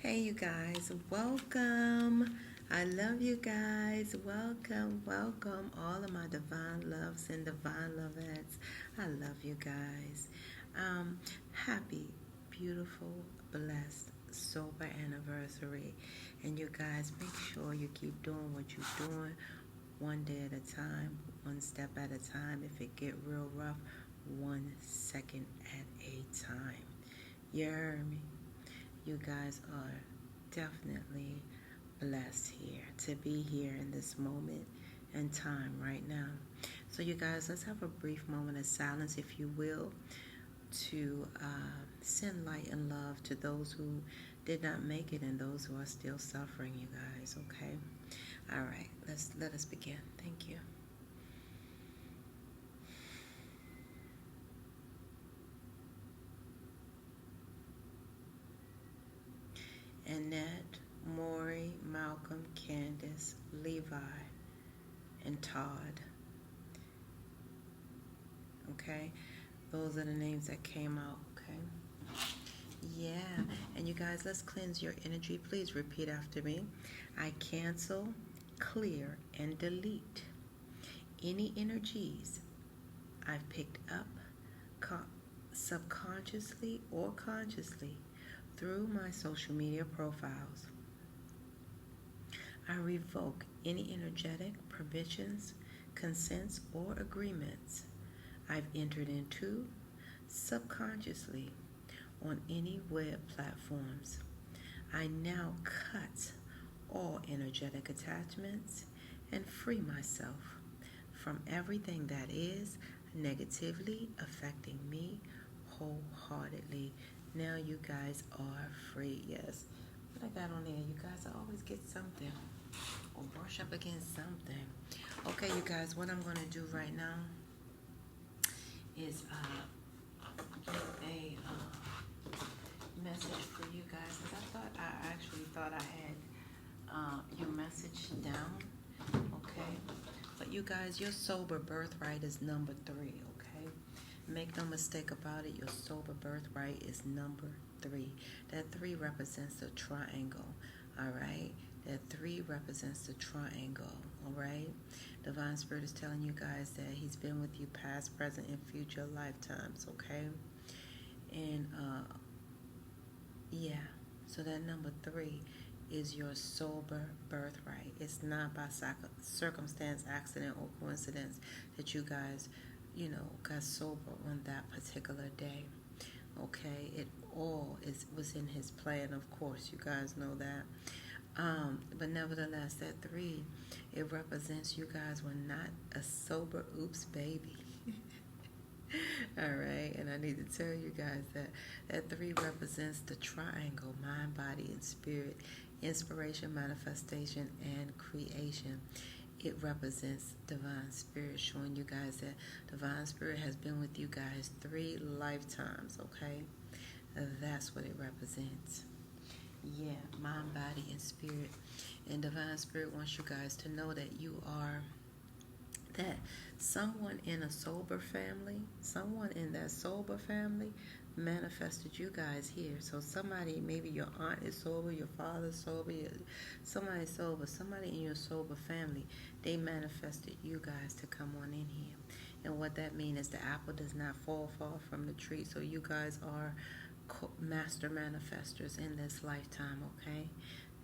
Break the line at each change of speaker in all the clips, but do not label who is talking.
Hey, you guys, welcome. I love you guys. Welcome, welcome, all of my divine loves and divine lovettes. I love you guys. Happy, beautiful, blessed, sober anniversary. And you guys, make sure you keep doing what you're doing one day at a time, one step at a time. If it get real rough, 1 second at a time. You heard me? You guys are definitely blessed here to be here in this moment and time right now. So, you guys, let's have a brief moment of silence, if you will, to send light and love to those who did not make it and those who are still suffering. You guys, okay? All right, let us begin. Thank you. Annette, Maury, Malcolm, Candace, Levi, and Todd. Okay, those are the names that came out. Okay, yeah, and you guys, let's cleanse your energy. Please repeat after me. I cancel, clear, and delete any energies I've picked up subconsciously or consciously through my social media profiles. I revoke any energetic permissions, consents, or agreements I've entered into subconsciously on any web platforms. I now cut all energetic attachments and free myself from everything that is negatively affecting me wholeheartedly. Now you guys are free. Yes. What I got on there, you guys, I always get something or brush up against something. Okay, you guys, what I'm going to do right now is give a message for you guys, because I actually thought I had your message down. Okay, but you guys, your sober birthright is number 3. Okay, make no mistake about it, your sober birthright is number 3. That 3 represents the triangle. All right, that 3 represents the triangle. All right, Divine Spirit is telling you guys that He's been with you past, present, and future lifetimes. Okay, and yeah, so that number 3 is your sober birthright. It's not by circumstance, accident, or coincidence that you guys, got sober on that particular day. Okay, it all was in His plan. Of course, you guys know that. But nevertheless, that 3, it represents you guys were not a sober oops baby. All right, and I need to tell you guys that 3 represents the triangle: mind, body, and spirit, inspiration, manifestation, and creation. It represents Divine Spirit, showing you guys that Divine Spirit has been with you guys 3 lifetimes. Okay, that's what it represents. Yeah, mind, body, and spirit. And Divine Spirit wants you guys to know that you are that someone in a sober family, someone in that sober family manifested you guys here. So somebody, maybe your aunt is sober, your father's sober, somebody sober, somebody in your sober family, they manifested you guys to come on in here. And what that means is the apple does not fall far from the tree. So you guys are master manifestors in this lifetime, okay?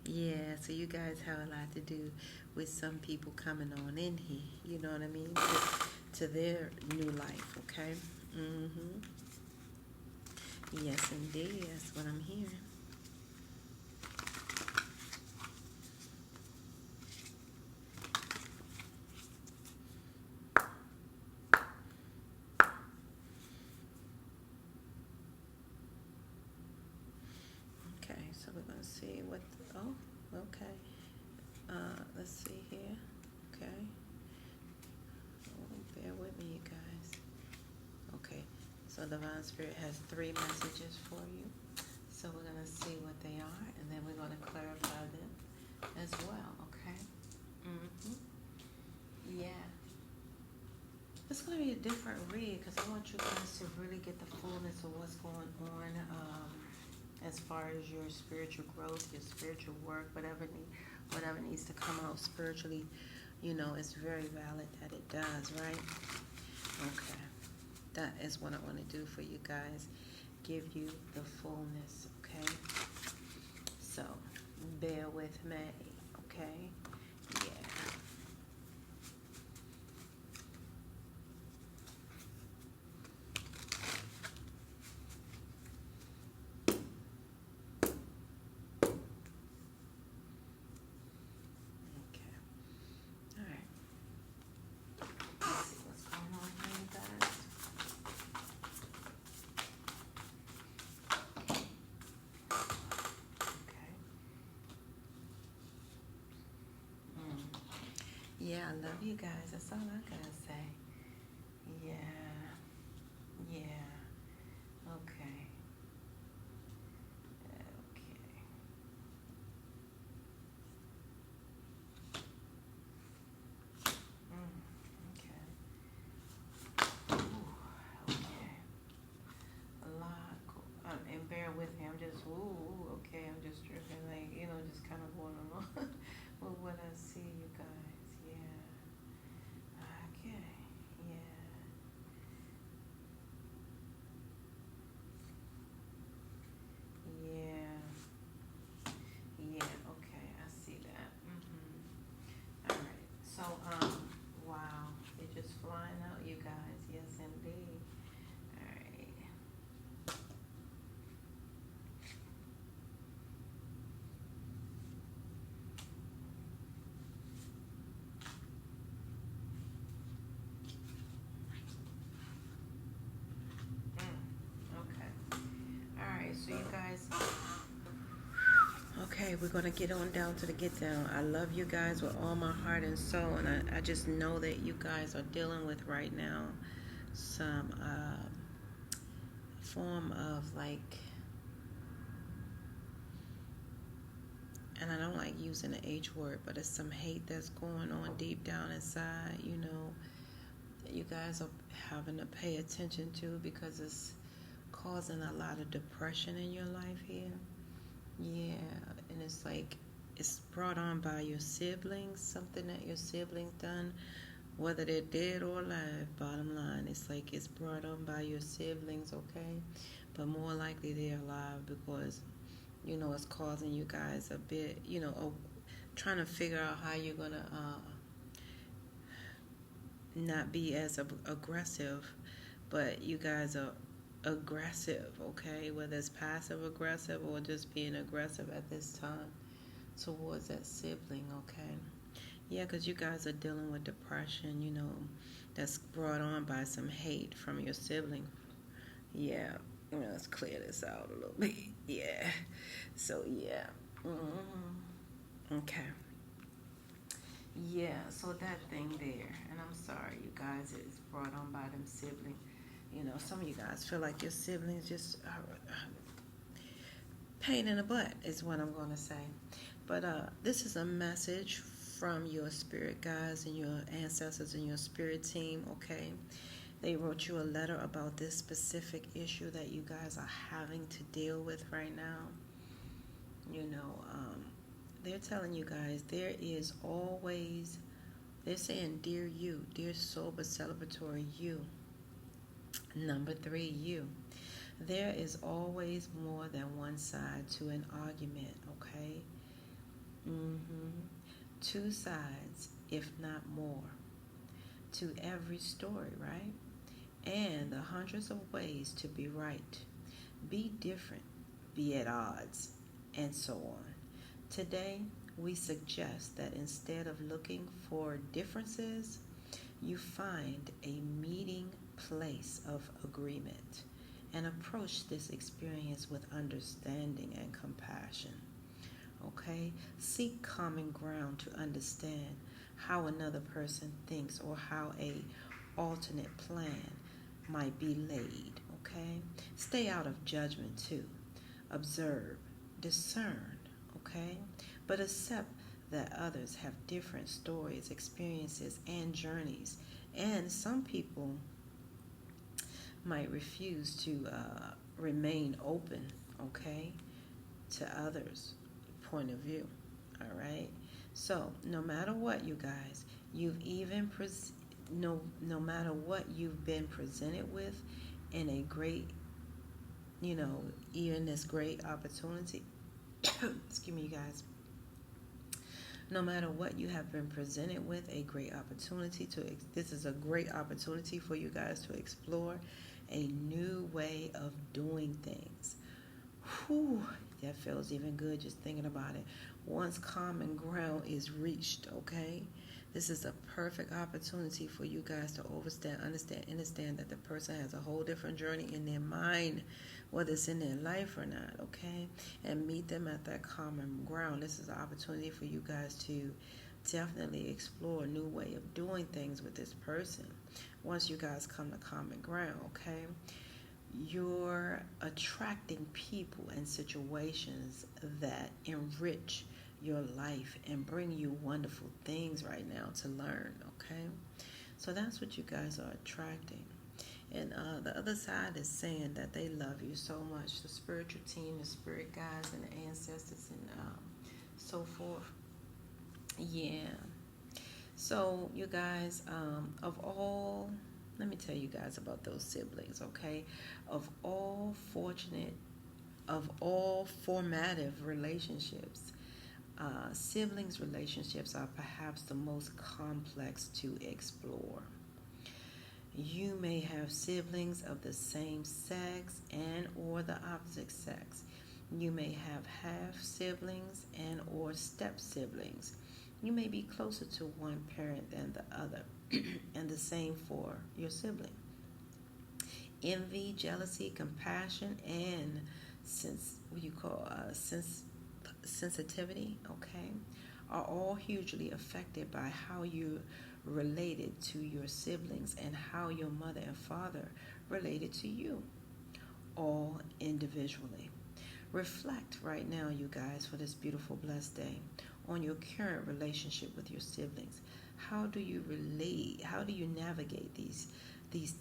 Yeah, so you guys have a lot to do with some people coming on in here, you know what I mean, to their new life, okay? Yes, indeed, that's what I'm hearing. Okay, so we're going to see what, okay. Let's see here, okay. Bear with me, you guys. Okay, so Divine Spirit has 3 messages for you. So we're going to see what they are, and then we're going to clarify them as well, okay? Yeah. It's going to be a different read because I want you guys to really get the fullness of what's going on as far as your spiritual growth, your spiritual work, whatever needs to come out spiritually, it's very valid that it does, right? Okay. That is what I want to do for you guys. Give you the fullness, okay? So, bear with me, okay? Yeah. Okay. All right. Let's see what's going on here, you guys. Okay. Yeah, I love you guys. That's all I gotta say. Yeah. Yeah. Okay. Okay. Okay. Ooh, okay. A lot. And bear with me. I'm just, okay. I'm just dripping, like, just kind of going along with what I see, you guys. Yeah. Okay. Yeah. Yeah. Yeah. Okay. I see that. All right. So, wow. It's just flying out, you guys. Yes, indeed. All right. Okay. All right. So, you guys. Okay, we're going to get on down to the get down. I love you guys with all my heart and soul, and I just know that you guys are dealing with right now some form of like, and I don't like using the H word, but it's some hate that's going on deep down inside, that you guys are having to pay attention to because it's causing a lot of depression in your life here. Yeah, and it's like it's brought on by your siblings, something that your siblings done, whether they're dead or alive. Bottom line, it's like it's brought on by your siblings, okay? But more likely they're alive because it's causing you guys a bit, trying to figure out how you're gonna not be as aggressive, but you guys are aggressive, okay? Whether it's passive aggressive or just being aggressive at this time towards that sibling, okay? Yeah, because you guys are dealing with depression, that's brought on by some hate from your sibling. Yeah, let's clear this out a little bit. Yeah. So, yeah. Okay. Yeah, so that thing there, and I'm sorry, you guys, it's brought on by them siblings. Some of you guys feel like your siblings just are pain in the butt, is what I'm going to say. But this is a message from your spirit guides and your ancestors and your spirit team, okay? They wrote you a letter about this specific issue that you guys are having to deal with right now. They're telling you guys there is always, they're saying, dear you, dear sober celebratory you, number 3 you. There is always more than one side to an argument, okay? 2 sides, if not more, to every story, right? And the hundreds of ways to be right, be different, be at odds, and so on. Today, we suggest that instead of looking for differences, you find a meeting place of agreement and approach this experience with understanding and compassion. Okay? Seek common ground to understand how another person thinks or how a alternate plan might be laid. Okay? Stay out of judgment too. Observe, discern, okay? But accept that others have different stories, experiences, and journeys. And some people might refuse to remain open, okay? to others' point of view. All right. So no matter what, you guys, you've even no matter what you've been presented with in a great, even this great opportunity. Excuse me, you guys. No matter what you have been presented with, a great opportunity this is a great opportunity for you guys to explore a new way of doing things. Whew, that feels even good just thinking about it. Once common ground is reached, okay? This is a perfect opportunity for you guys to understand that the person has a whole different journey in their mind, whether it's in their life or not, okay? And meet them at that common ground. This is an opportunity for you guys to definitely explore a new way of doing things with this person. Once you guys come to common ground, okay? You're attracting people and situations that enrich your life and bring you wonderful things right now to learn, okay? So that's what you guys are attracting. And the other side is saying that they love you so much. The spiritual team, the spirit guides, and the ancestors, and so forth. Yeah. So, you guys, let me tell you guys about those siblings, okay? Of all formative relationships, siblings relationships are perhaps the most complex to explore. You may have siblings of the same sex and or the opposite sex. You may have half siblings and or step siblings. You may be closer to one parent than the other, and the same for your sibling. Envy, jealousy, compassion, and sensitivity, okay, are all hugely affected by how you related to your siblings and how your mother and father related to you, all individually. Reflect right now, you guys, for this beautiful, blessed day, on your current relationship with your siblings. How do you relate? How do you navigate these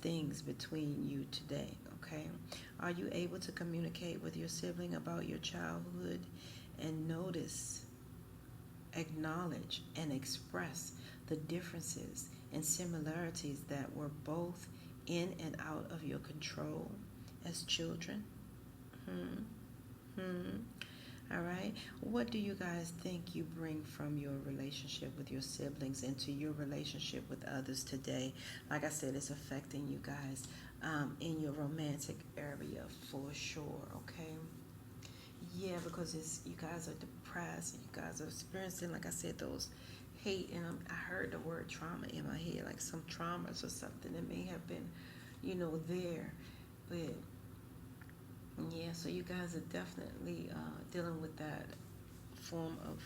things between you today? Okay, are you able to communicate with your sibling about your childhood and notice, acknowledge, and express the differences and similarities that were both in and out of your control as children? All right. What do you guys think you bring from your relationship with your siblings into your relationship with others today? Like I said, it's affecting you guys in your romantic area for sure, okay? Yeah, because you guys are depressed. You guys are experiencing, like I said, those hate. And I heard the word trauma in my head, like some traumas or something that may have been, there. But yeah, so you guys are definitely dealing with that form of,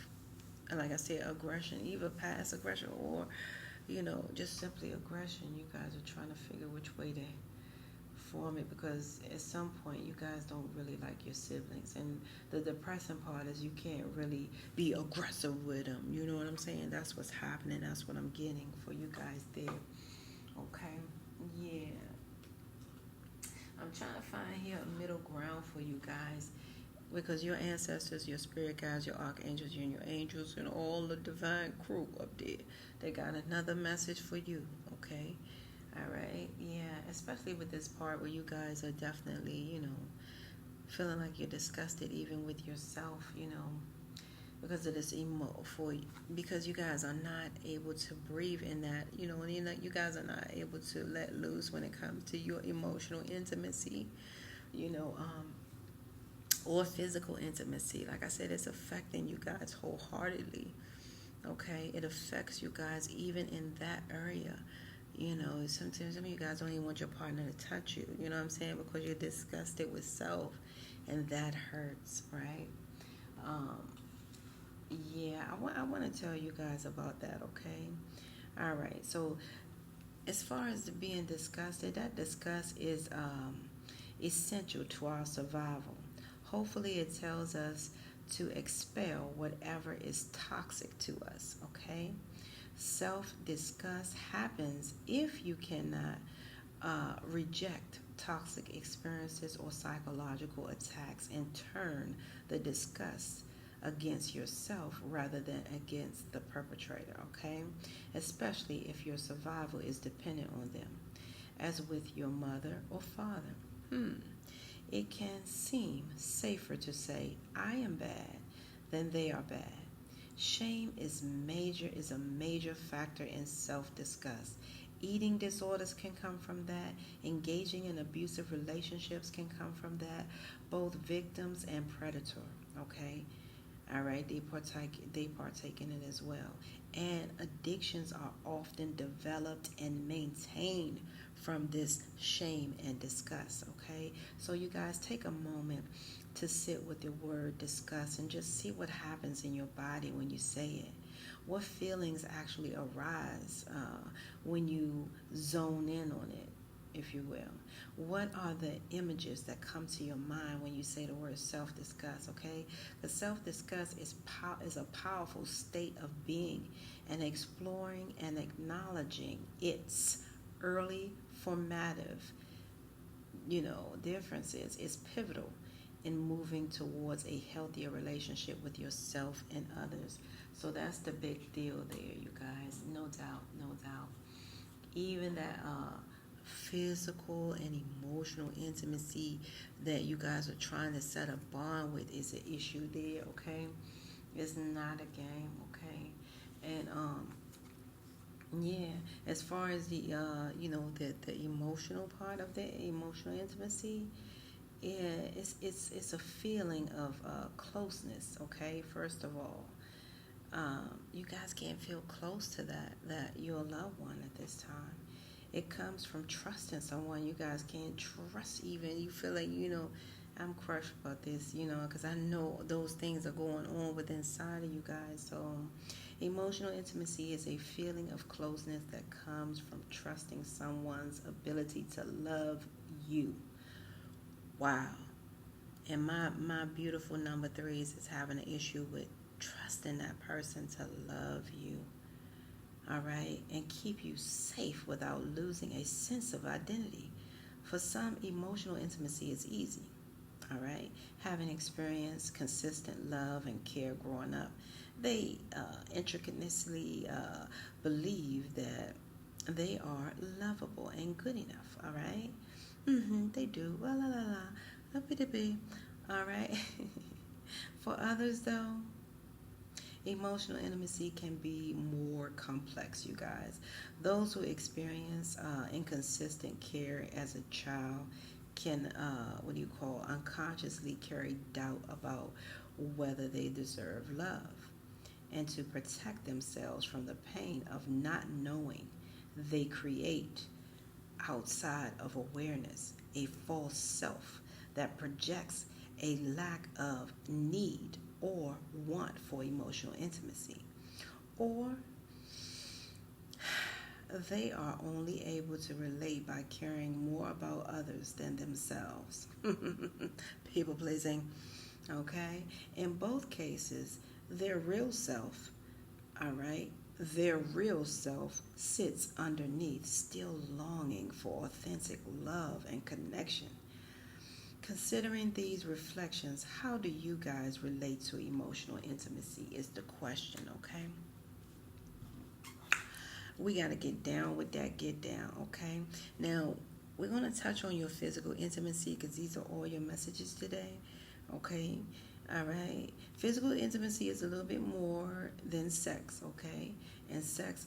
like I said, aggression, either past aggression or, just simply aggression. You guys are trying to figure which way to form it, because at some point you guys don't really like your siblings. And the depressing part is you can't really be aggressive with them. You know what I'm saying? That's what's happening. That's what I'm getting for you guys there. Okay? Yeah. I'm trying to find here a middle ground for you guys, because your ancestors, your spirit guides, your archangels, and your angels, and all the divine crew up there, they got another message for you, okay? All right, yeah, especially with this part where you guys are definitely, feeling like you're disgusted even with yourself, because of this because you guys are not able to breathe in that, and you guys are not able to let loose when it comes to your emotional intimacy, or physical intimacy. Like I said, it's affecting you guys wholeheartedly. Okay, it affects you guys even in that area. Sometimes some of you guys don't even want your partner to touch you. You know what I'm saying? Because you're disgusted with self, and that hurts, right? Yeah, I want to tell you guys about that, okay? All right, so as far as being disgusted, that disgust is essential to our survival. Hopefully, it tells us to expel whatever is toxic to us, okay? Self-disgust happens if you cannot reject toxic experiences or psychological attacks and turn the disgust against yourself rather than against the perpetrator, okay? Especially if your survival is dependent on them, as with your mother or father. It can seem safer to say, I am bad, than they are bad. Shame is a major factor in self-disgust. Eating disorders can come from that. Engaging in abusive relationships can come from that. Both victims and predator, okay? All right, they partake in it as well. And addictions are often developed and maintained from this shame and disgust, okay? So you guys take a moment to sit with the word disgust and just see what happens in your body when you say it. What feelings actually arise when you zone in on it, if you will? What are the images that come to your mind when you say the word self-disgust, okay? The self-disgust is a powerful state of being, and exploring and acknowledging its early formative, differences is pivotal in moving towards a healthier relationship with yourself and others. So that's the big deal there, you guys. No doubt, no doubt. Even that physical and emotional intimacy that you guys are trying to set a bond with is an issue there, okay? It's not a game, okay? And yeah, as far as the the emotional part of the emotional intimacy, yeah, it's a feeling of closeness, okay? First of all, you guys can't feel close to that your loved one at this time. It comes from trusting someone you guys can't trust. Even you feel like I'm crushed about this, because I know those things are going on within inside of you guys. So emotional intimacy is a feeling of closeness that comes from trusting someone's ability to love you. Wow. And my beautiful number threes is having an issue with trusting that person to love you. All right, and keep you safe without losing a sense of identity. For some, emotional intimacy is easy. All right, having experienced consistent love and care growing up, they intricately believe that they are lovable and good enough. All right, they do. La la la la, a bit be. All right. For others, though, emotional intimacy can be more complex, you guys. Those who experience inconsistent care as a child can, unconsciously carry doubt about whether they deserve love. And to protect themselves from the pain of not knowing, they create, outside of awareness, a false self that projects a lack of need or want for emotional intimacy. Or they are only able to relate by caring more about others than themselves. People pleasing, okay? In both cases, their real self, all right, their real self sits underneath, still longing for authentic love and connection. Considering these reflections, how do you guys relate to emotional intimacy is the question, okay? We got to get down with that, get down, okay? Now, we're going to touch on your physical intimacy because these are all your messages today, okay? All right. Physical intimacy is a little bit more than sex, okay? And sex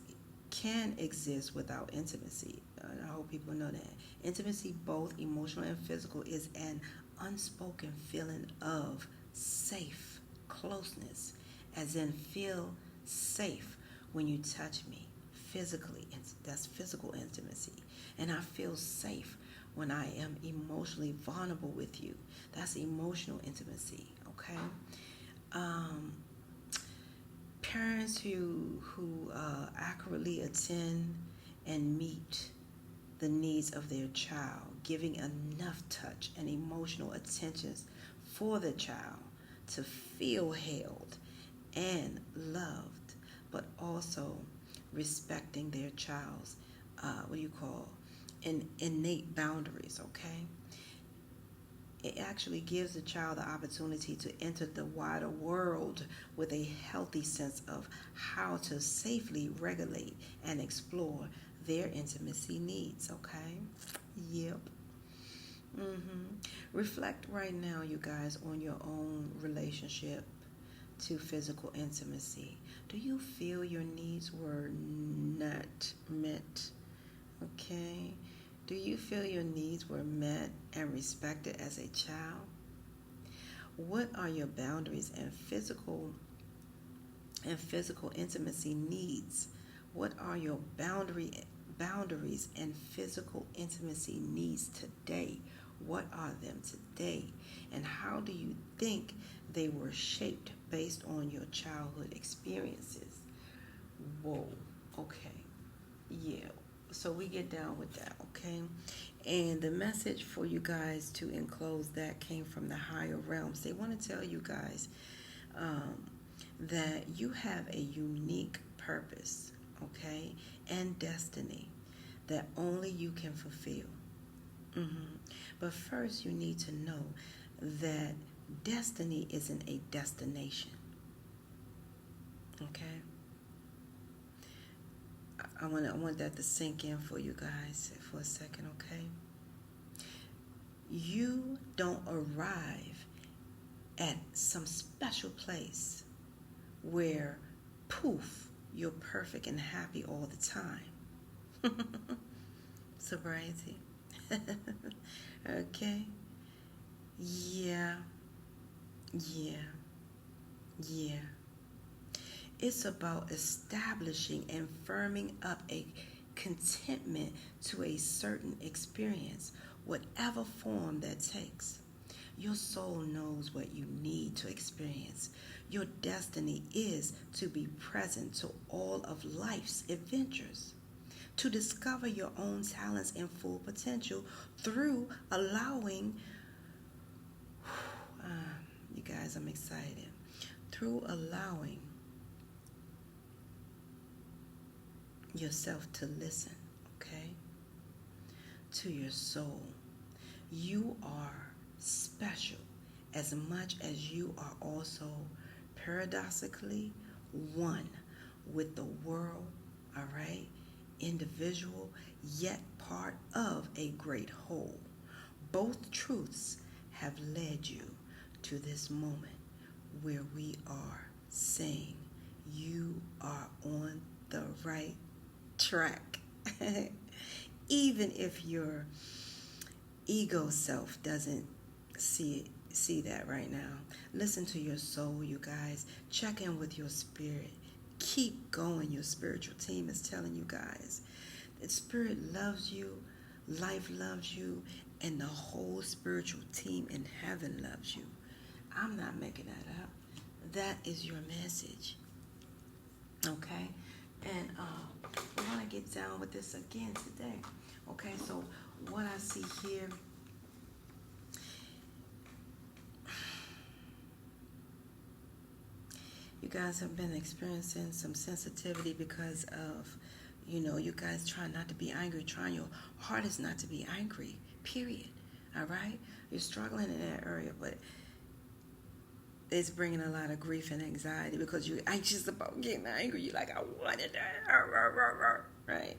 can exist without intimacy. I hope people know that. Intimacy, both emotional and physical, is an unspoken feeling of safe closeness, as in feel safe when you touch me physically. That's physical intimacy. And I feel safe when I am emotionally vulnerable with you. That's emotional intimacy, okay? Parents who accurately attend and meet the needs of their child, giving enough touch and emotional attention for the child to feel held and loved, but also respecting their child's innate boundaries, okay? It actually gives the child the opportunity to enter the wider world with a healthy sense of how to safely regulate and explore their intimacy needs, okay? Yep. Reflect right now, you guys, on your own relationship to physical intimacy. Do you feel your needs were not met? Okay. Do you feel your needs were met and respected as a child? What are your boundaries and physical intimacy needs? What are your boundaries and physical intimacy needs today? What are them today? And how do you think they were shaped based on your childhood experiences? Whoa. Okay. Yeah. So we get down with that, okay? And the message for you guys to enclose that came from the higher realms. They want to tell you guys that you have a unique purpose, okay, and destiny that only you can fulfill. But first, you need to know that destiny isn't a destination, okay? I want that to sink in for you guys for a second, okay? You don't arrive at some special place where, poof, you're perfect and happy all the time. Sobriety. Okay? Yeah. It's about establishing and firming up a contentment to a certain experience, whatever form that takes. Your soul knows what you need to experience. Your destiny is to be present to all of life's adventures, to discover your own talents and full potential through allowing, you guys, I'm excited, through allowing yourself to listen, okay, to your soul. You are special as much as you are also paradoxically one with the world, all right? Individual, yet part of a great whole. Both truths have led you to this moment where we are saying you are on the right track. Even if your ego self doesn't see that right now. Listen to your soul, you guys. Check in with your spirit. Keep going. Your spiritual team is telling you guys that spirit loves you, life loves you, and the whole spiritual team in heaven loves you. I'm not making that up. That is your message. Okay? And we want to get down with this again today. Okay, so what I see here, you guys have been experiencing some sensitivity because of, you guys try not to be angry. Trying your hardest not to be angry, period. All right? You're struggling in that area, but it's bringing a lot of grief and anxiety because you're anxious about getting angry. You're like, I wanted that, right?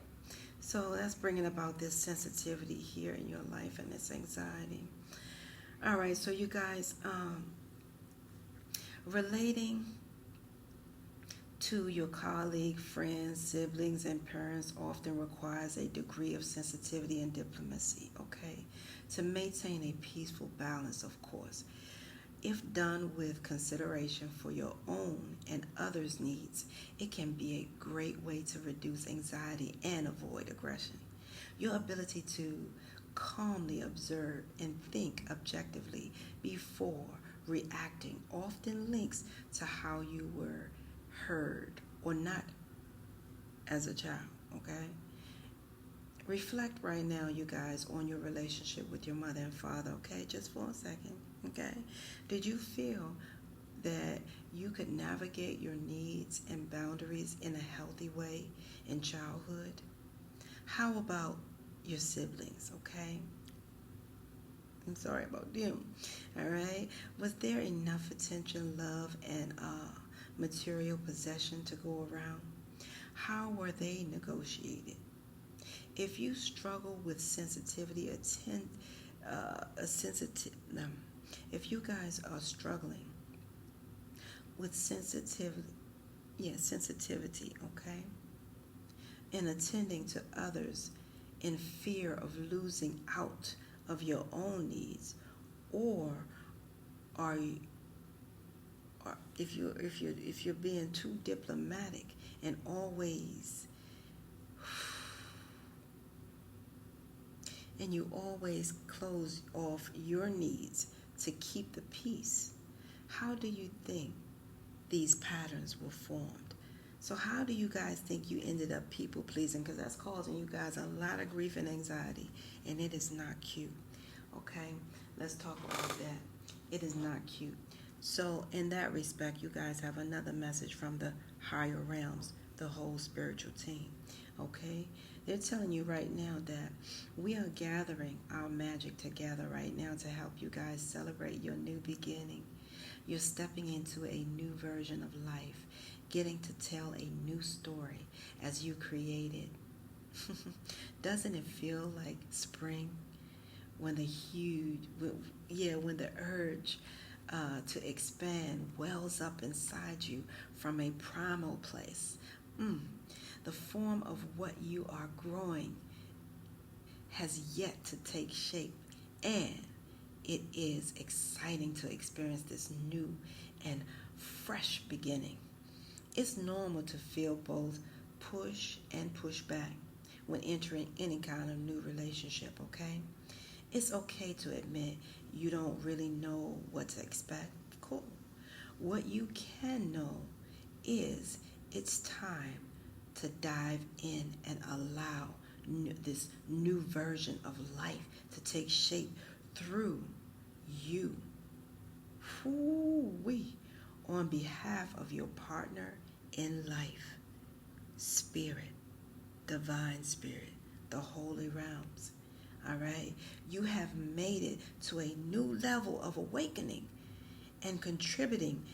So that's bringing about this sensitivity here in your life and this anxiety. All right, so you guys, relating to your colleague, friends, siblings, and parents often requires a degree of sensitivity and diplomacy, okay? To maintain a peaceful balance, of course. If done with consideration for your own and others' needs, it can be a great way to reduce anxiety and avoid aggression. Your ability to calmly observe and think objectively before reacting often links to how you were heard or not as a child, okay? Reflect right now, you guys, on your relationship with your mother and father, okay? Just for a second, okay? Did you feel that you could navigate your needs and boundaries in a healthy way in childhood? How about your siblings, okay? I'm sorry about them. All right. Was there enough attention, love, and material possession to go around? How were they negotiated? If you struggle with sensitivity, if you guys are struggling with sensitivity, okay, and attending to others in fear of losing out of your own needs, or are you, or if you're being too diplomatic and you always close off your needs to keep the peace, how do you think these patterns were formed? So how do you guys think you ended up people pleasing? Because that's causing you guys a lot of grief and anxiety, and it is not cute. Okay, let's talk about that. It is not cute. So in that respect, you guys have another message from the higher realms, the whole spiritual team. Okay, they're telling you right now that we are gathering our magic together right now to help you guys celebrate your new beginning. You're stepping into a new version of life, getting to tell a new story as you created. Doesn't it feel like spring when when the urge to expand wells up inside you from a primal place? The form of what you are growing has yet to take shape, and it is exciting to experience this new and fresh beginning. It's normal to feel both push and push back when entering any kind of new relationship, okay? It's okay to admit you don't really know what to expect. Cool. What you can know is it's time to dive in and allow this new version of life to take shape through you. Woo-wee. On behalf of your partner in life, spirit, divine spirit, the holy realms. All right? You have made it to a new level of awakening and contributing.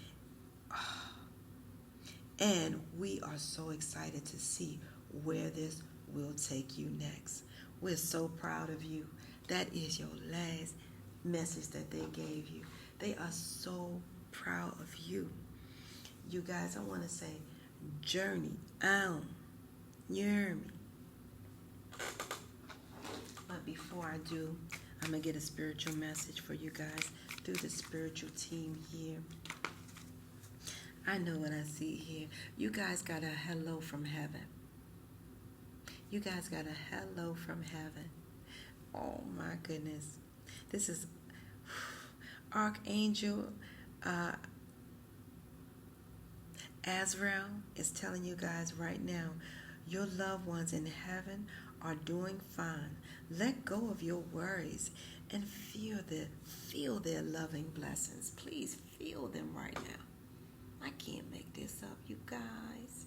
And we are so excited to see where this will take you next. We're so proud of you. That is your last message that they gave you. They are so proud of you. You guys, I want to say, journey on. You hear me? But before I do, I'm going to get a spiritual message for you guys through the spiritual team here. I know what I see here. You guys got a hello from heaven. You guys got a hello from heaven. Oh my goodness. This is Archangel Azrael is telling you guys right now, your loved ones in heaven are doing fine. Let go of your worries and feel their loving blessings. Please feel them right now. I can't make this up, you guys.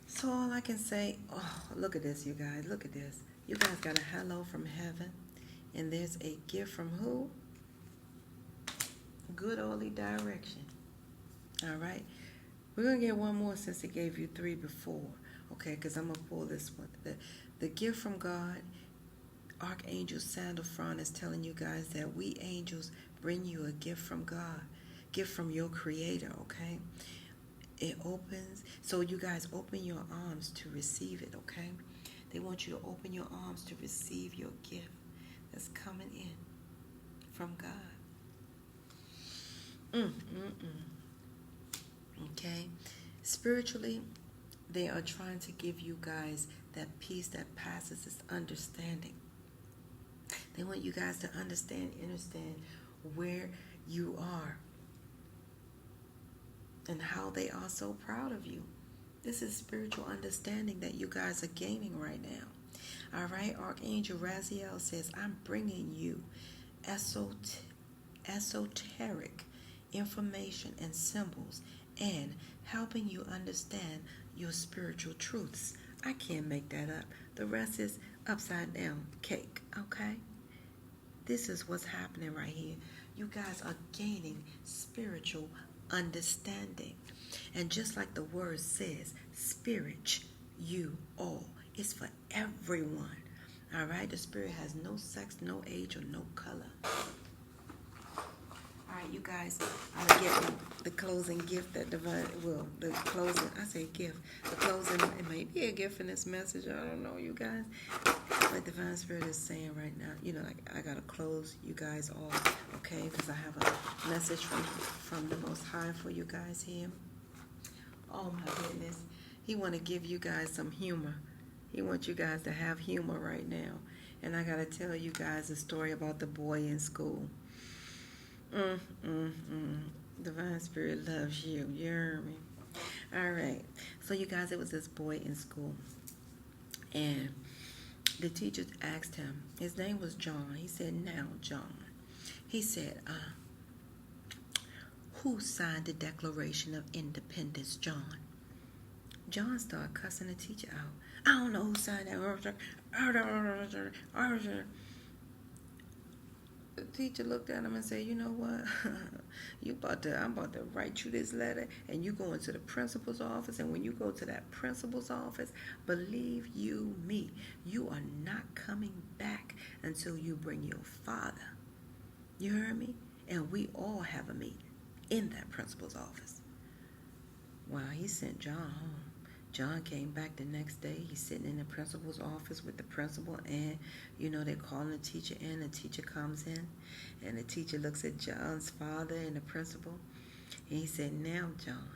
So all I can say, look at this, you guys. Look at this. You guys got a hello from heaven. And there's a gift from who? Good oldie direction. All right. We're going to get one more since it gave you 3 before. Okay, because I'm going to pull this one. The gift from God, Archangel Sandalphon is telling you guys that we angels bring you a gift from God, gift from your creator, okay? It opens, so you guys open your arms to receive it, okay? They want you to open your arms to receive your gift that's coming in from God. Okay? Spiritually, they are trying to give you guys that peace that passes this understanding. They want you guys to understand where you are and how they are so proud of you. This is spiritual understanding that you guys are gaining right now. All right, Archangel Raziel says, I'm bringing you esoteric information and symbols and helping you understand your spiritual truths. I can't make that up. The rest is upside down cake, okay? This is what's happening right here. You guys are gaining spiritual understanding. And just like the word says, spirit, you all. It's for everyone. All right? The spirit has no sex, no age, or no color. All right, you guys, I'm going to get the closing gift that Divine, well, the closing, I say gift. The closing, it may be a gift in this message. I don't know, you guys. But Divine Spirit is saying right now, like I got to close you guys off, okay? Because I have a message from the Most High for you guys here. Oh, my goodness. He want to give you guys some humor. He wants you guys to have humor right now. And I got to tell you guys a story about the boy in school. Divine Spirit loves you. You hear me? All right. So, you guys, it was this boy in school. And the teacher asked him, his name was John. He said, now, John. He said, who signed the Declaration of Independence, John? John started cussing the teacher out. I don't know who signed that. The teacher looked at him and said, you know what? I'm about to write you this letter, and you go into the principal's office, and when you go to that principal's office, believe you me, you are not coming back until you bring your father. You heard me? And we all have a meeting in that principal's office. Well, he sent John home. John came back the next day. He's sitting in the principal's office with the principal, and they're calling the teacher in. The teacher comes in, and the teacher looks at John's father and the principal, and he said, now, John,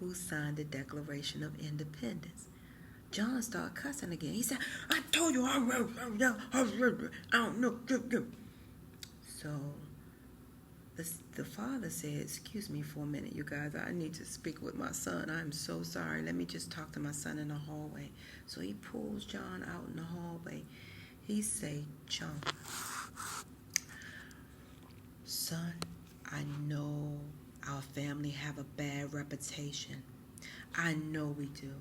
who signed the Declaration of Independence? John started cussing again. He said, I told you, I don't know. So the father said, excuse me for a minute, you guys. I need to speak with my son. I'm so sorry. Let me just talk to my son in the hallway. So he pulls John out in the hallway. He say, John, son, I know our family have a bad reputation. I know we do.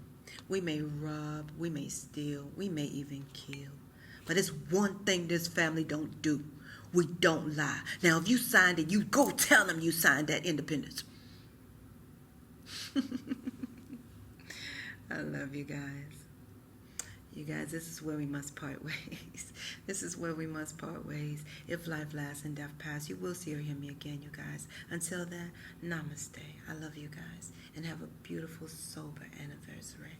We may rob, we may steal, we may even kill. But it's one thing this family don't do. We don't lie. Now, if you signed it, you go tell them you signed that independence. I love you guys. You guys, this is where we must part ways. This is where we must part ways. If life lasts and death pass, you will see or hear me again, you guys. Until then, namaste. I love you guys. And have a beautiful, sober anniversary.